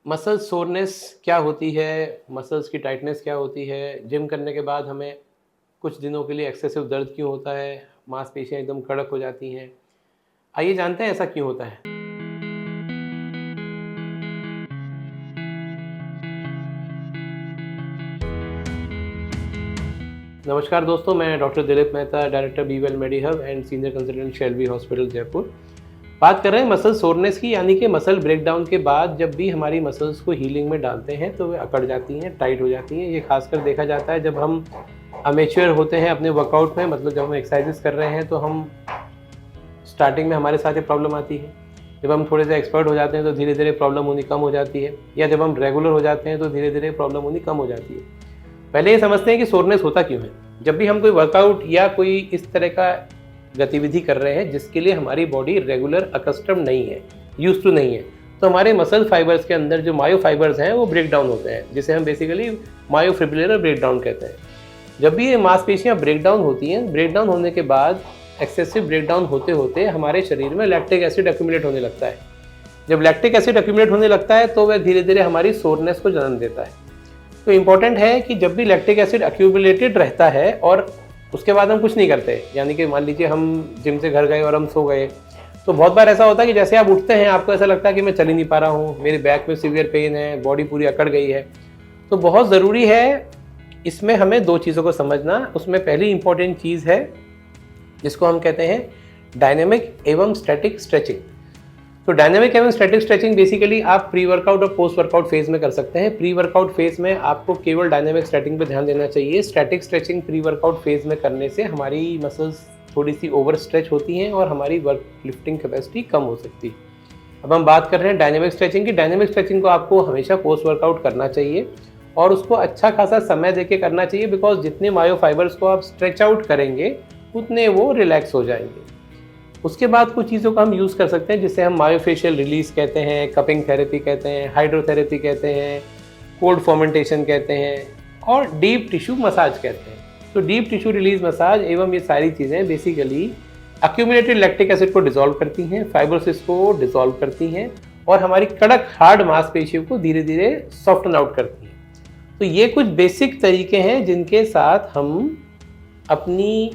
Muscle soreness क्या होती है, मसल्स की टाइटनेस क्या होती है, जिम करने के बाद हमें कुछ दिनों के लिए एक्सेसिव दर्द क्यों होता है, मांसपेशियां एकदम कड़क हो जाती हैं। आइए जानते हैं ऐसा क्यों होता है। नमस्कार दोस्तों, मैं doctor Dilip Mehta, director Bewell Medi Hub and senior consultant Shalby hospital Jaipur. बात कर रहे हैं मसल सोरनेस की, यानी कि मसल ब्रेकडाउन के बाद जब भी हमारी मसल्स को हीलिंग में डालते हैं तो वे अकड़ जाती हैं, टाइट हो जाती हैं। ये खासकर देखा जाता है जब हम अमेच्योर होते हैं अपने वर्कआउट में, मतलब जब हम एक्सरसाइजेस कर रहे हैं तो हम स्टार्टिंग में हमारे साथ ये प्रॉब्लम आती है। जब हम थोड़े से एक्सपर्ट हो जाते हैं तो धीरे धीरे प्रॉब्लम होनी कम हो जाती है, या जब हम रेगुलर हो जाते हैं तो धीरे धीरे प्रॉब्लम होनी कम हो जाती है। पहले ये समझते हैं कि सोरनेस होता क्यों है। जब भी हम कोई वर्कआउट या कोई इस तरह का गतिविधि कर रहे हैं जिसके लिए हमारी बॉडी रेगुलर अकस्टम नहीं है, यूज टू नहीं है, तो हमारे मसल फाइबर्स के अंदर जो मायो फाइबर्स हैं वो ब्रेक डाउन होते हैं, जिसे हम बेसिकली मायोफिब्रिलर ब्रेक डाउन कहते हैं। जब भी ये मांसपेशियां ब्रेक डाउन होती हैं, ब्रेक डाउन होने के बाद एक्सेसिव ब्रेक डाउन होते होते हमारे शरीर में लैक्टिक एसिड एक्यूमुलेट होने लगता है। जब लैक्टिक एसिड एक्यूमुलेट होने लगता है तो वह धीरे धीरे हमारी सोरनेस को जन्म देता है। तो इम्पॉर्टेंट है कि जब भी लैक्टिक एसिड एक्यूमुलेटेड रहता है और उसके बाद हम कुछ नहीं करते, यानी कि मान लीजिए हम जिम से घर गए और हम सो गए, तो बहुत बार ऐसा होता है कि जैसे आप उठते हैं आपको ऐसा लगता है कि मैं चल ही नहीं पा रहा हूँ, मेरे बैक में सीवियर पेन है, बॉडी पूरी अकड़ गई है। तो बहुत ज़रूरी है इसमें हमें दो चीज़ों को समझना। उसमें पहली इंपॉर्टेंट चीज़ है जिसको हम कहते हैं डायनेमिक एवं स्टैटिक स्ट्रेचिंग। तो डायनेमिक एवं स्टैटिक स्ट्रेचिंग बेसिकली आप प्री वर्कआउट और पोस्ट वर्कआउट फेज में कर सकते हैं। प्री वर्कआउट फेज में आपको केवल डायनेमिक स्ट्रेचिंग पे ध्यान देना चाहिए। Static stretching pre workout phase में करने से हमारी मसल्स थोड़ी सी ओवर स्ट्रेच होती हैं और हमारी वर्क लिफ्टिंग कैपेसिटी कम हो सकती है। अब हम बात कर रहे हैं डायनेमिक स्ट्रेचिंग की। डायनेमिक स्ट्रेचिंग को आपको हमेशा पोस्ट वर्कआउट करना चाहिए और उसको अच्छा खासा समय देके करना चाहिए, बिकॉज जितने मायो फाइबर्स को आप स्ट्रेच आउट करेंगे उतने वो रिलैक्स हो जाएंगे। उसके बाद कुछ चीज़ों का हम यूज़ कर सकते हैं जिसे हम मायोफेशियल रिलीज कहते हैं, कपिंग थेरेपी कहते हैं, हाइड्रोथेरेपी कहते हैं, कोल्ड फर्मेंटेशन कहते हैं और डीप टिश्यू मसाज कहते हैं। तो डीप टिश्यू रिलीज मसाज एवं ये सारी चीज़ें बेसिकली अक्यूमुलेटेड लैक्टिक एसिड को डिसॉल्व करती हैं, फाइब्रोसिस को डिसॉल्व करती हैं और हमारी कड़क हार्ड मांसपेशियों को धीरे धीरे सॉफ्टन आउट करती हैं। तो ये कुछ बेसिक तरीके हैं जिनके साथ हम अपनी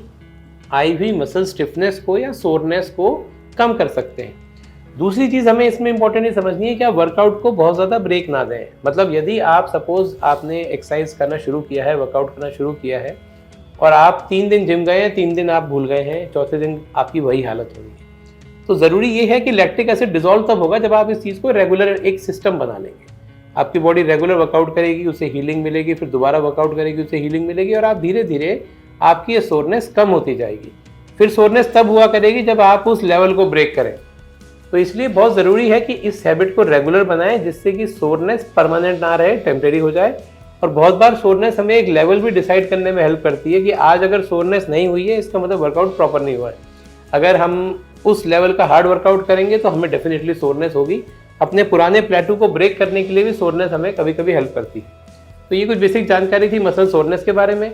आई हुई मसल स्टिफनेस को या सोरनेस को कम कर सकते हैं। दूसरी चीज़ हमें इसमें इंपॉर्टेंट ये समझनी है कि आप वर्कआउट को बहुत ज़्यादा ब्रेक ना दें। मतलब यदि आप सपोज आपने एक्सरसाइज करना शुरू किया है, वर्कआउट करना शुरू किया है और आप 3 दिन जिम गए हैं, 3 दिन आप भूल गए हैं, चौथे दिन आपकी वही हालत होगी, तो ज़रूरी ये है कि लैक्टिक एसिड डिसॉल्व तब होगा जब आप इस चीज़ को रेगुलर एक सिस्टम बना लेंगे। आपकी बॉडी रेगुलर वर्कआउट करेगी, उससे हीलिंग मिलेगी, फिर दोबारा वर्कआउट करेगी, उससे हीलिंग मिलेगी और आप धीरे धीरे आपकी ये सोरनेस कम होती जाएगी। फिर सोरनेस तब हुआ करेगी जब आप उस लेवल को ब्रेक करें। तो इसलिए बहुत ज़रूरी है कि इस हैबिट को रेगुलर बनाएं जिससे कि सोरनेस परमानेंट ना रहे, टेम्परेरी हो जाए। और बहुत बार सोरनेस हमें एक लेवल भी डिसाइड करने में हेल्प करती है कि आज अगर सोरनेस नहीं हुई है इसका मतलब वर्कआउट प्रॉपर नहीं हुआ है। अगर हम उस लेवल का हार्ड वर्कआउट करेंगे तो हमें डेफिनेटली सोरनेस होगी। अपने पुराने प्लेटू को ब्रेक करने के लिए भी सोरनेस हमें कभी कभी हेल्प करती है। तो ये कुछ बेसिक जानकारी थी मसल सोरनेस के बारे में।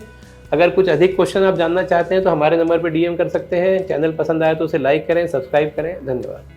अगर कुछ अधिक क्वेश्चन आप जानना चाहते हैं तो हमारे नंबर पर DM कर सकते हैं। चैनल पसंद आए तो उसे लाइक करें, सब्सक्राइब करें। धन्यवाद।